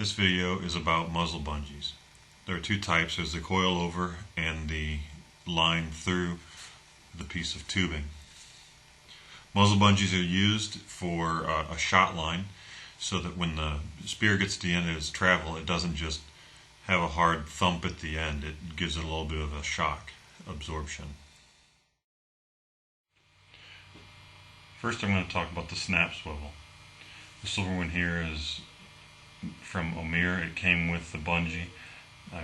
This video is about muzzle bungees. There are two types. There's the coil over and the line through the piece of tubing. Muzzle bungees are used for a shot line so that when the spear gets to the end of its travel, it doesn't just have a hard thump at the end. It gives it a little bit of a shock absorption. First I'm going to talk about the snap swivel. The silver one here is from Omir. It came with the bungee. I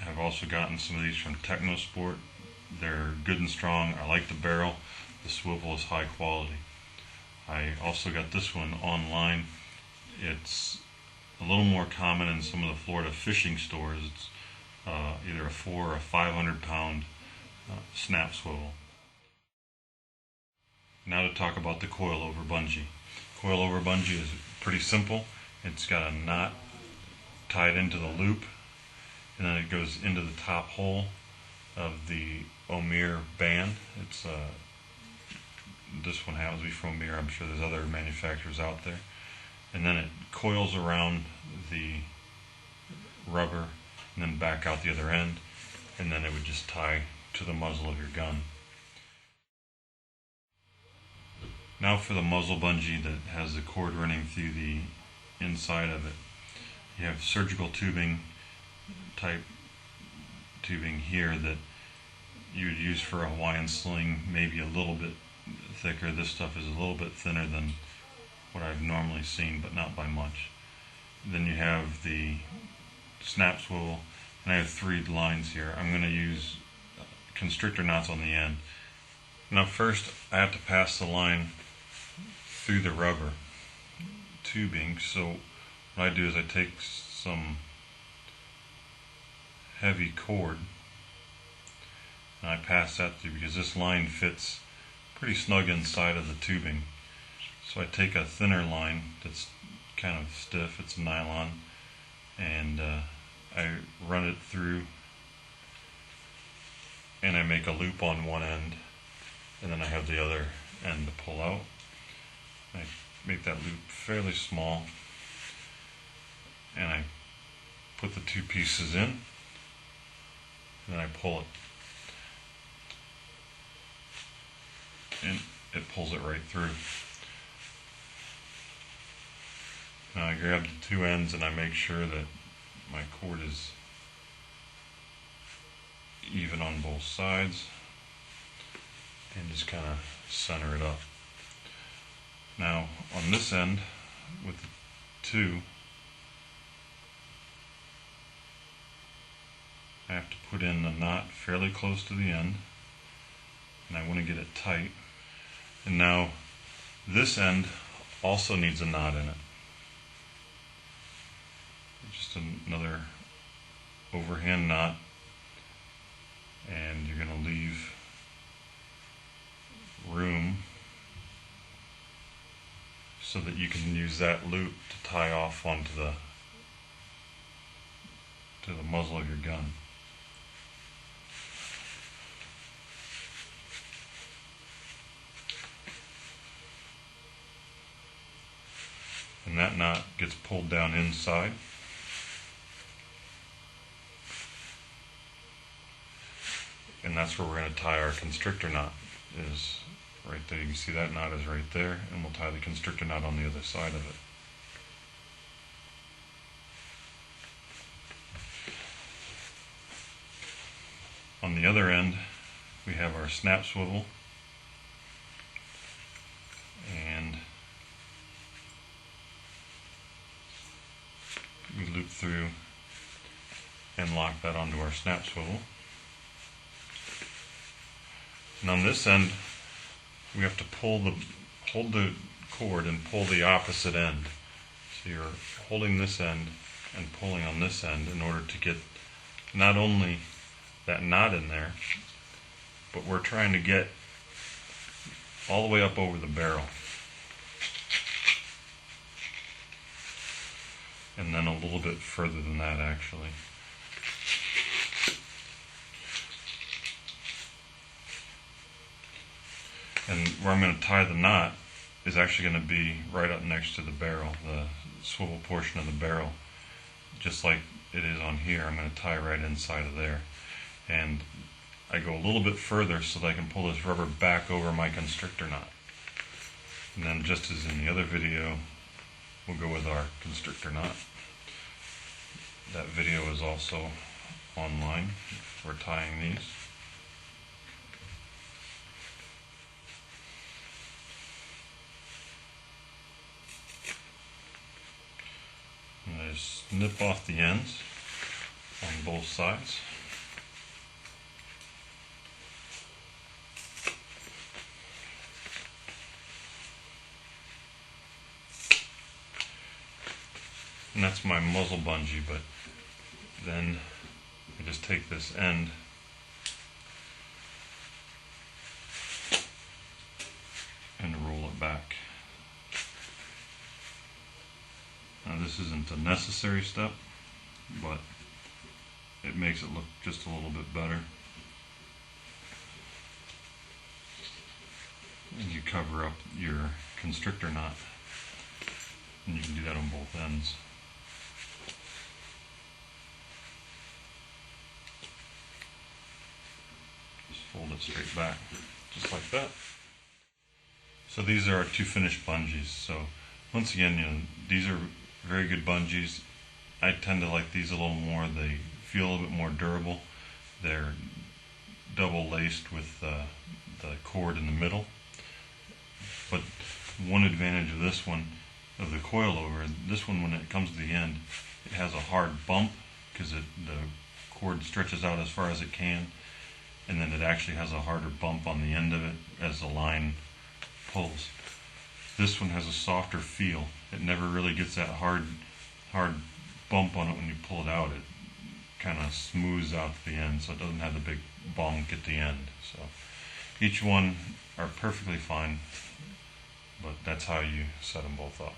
have also gotten some of these from Technosport. They're good and strong. I like the barrel. The swivel is high quality. I also got this one online. It's a little more common in some of the Florida fishing stores. It's either a 400 or 500 pound snap swivel. Now to talk about the coil over bungee. Coil over bungee is pretty simple. It's got a knot tied into the loop, and then it goes into the top hole of the Omir band. It's this one happens to be from Omir. I'm sure there's other manufacturers out there. And then it coils around the rubber and then back out the other end, and then it would just tie to the muzzle of your gun. Now for the muzzle bungee that has the cord running through the inside of it. You have surgical tubing type tubing here that you would use for a Hawaiian sling, maybe a little bit thicker. This stuff is a little bit thinner than what I've normally seen, but not by much. Then you have the snap swivel, and I have 3 lines here. I'm going to use constrictor knots on the end. Now first I have to pass the line through the rubber tubing, so what I do is I take some heavy cord and I pass that through, because this line fits pretty snug inside of the tubing. So I take a thinner line that's kind of stiff, it's nylon, and I run it through and I make a loop on one end, and then I have the other end to pull out. I make that loop fairly small, and I put the 2 pieces in, and then I pull it, and it pulls it right through. Now I grab the 2 ends and I make sure that my cord is even on both sides, and just kind of center it up. Now on this end with the 2, I have to put in the knot fairly close to the end, and I want to get it tight. And now this end also needs a knot in it. Just another overhand knot, and you're going to leave room so that you can use that loop to tie off onto the muzzle of your gun. And that knot gets pulled down inside. And that's where we're going to tie our constrictor knot, is right there. You can see that knot is right there, and we'll tie the constrictor knot on the other side of it. On the other end, we have our snap swivel, and we loop through and lock that onto our snap swivel. And on this end, we have to hold the cord and pull the opposite end. So you're holding this end and pulling on this end in order to get not only that knot in there, but we're trying to get all the way up over the barrel, and then a little bit further than that actually. And where I'm going to tie the knot is actually going to be right up next to the barrel, the swivel portion of the barrel. just like it is on here, I'm going to tie right inside of there. And I go a little bit further so that I can pull this rubber back over my constrictor knot. And then, just as in the other video, we'll go with our constrictor knot. That video is also online for tying these. And I just snip off the ends on both sides. And that's my muzzle bungee, but then I just take this end and roll it back. Now this isn't a necessary step, but it makes it look just a little bit better. And you cover up your constrictor knot, and you can do that on both ends. Just fold it straight back, just like that. So these are our two finished bungees. So once again, these are very good bungees. I tend to like these a little more. They feel a little bit more durable. They're double laced with the cord in the middle. But one advantage of this one, of the coilover, this one, when it comes to the end, it has a hard bump because the cord stretches out as far as it can, and then it actually has a harder bump on the end of it as the line pulls. This one has a softer feel. It never really gets that hard bump on it when you pull it out. It kind of smooths out to the end, so it doesn't have the big bonk at the end. So each one are perfectly fine, but that's how you set them both up.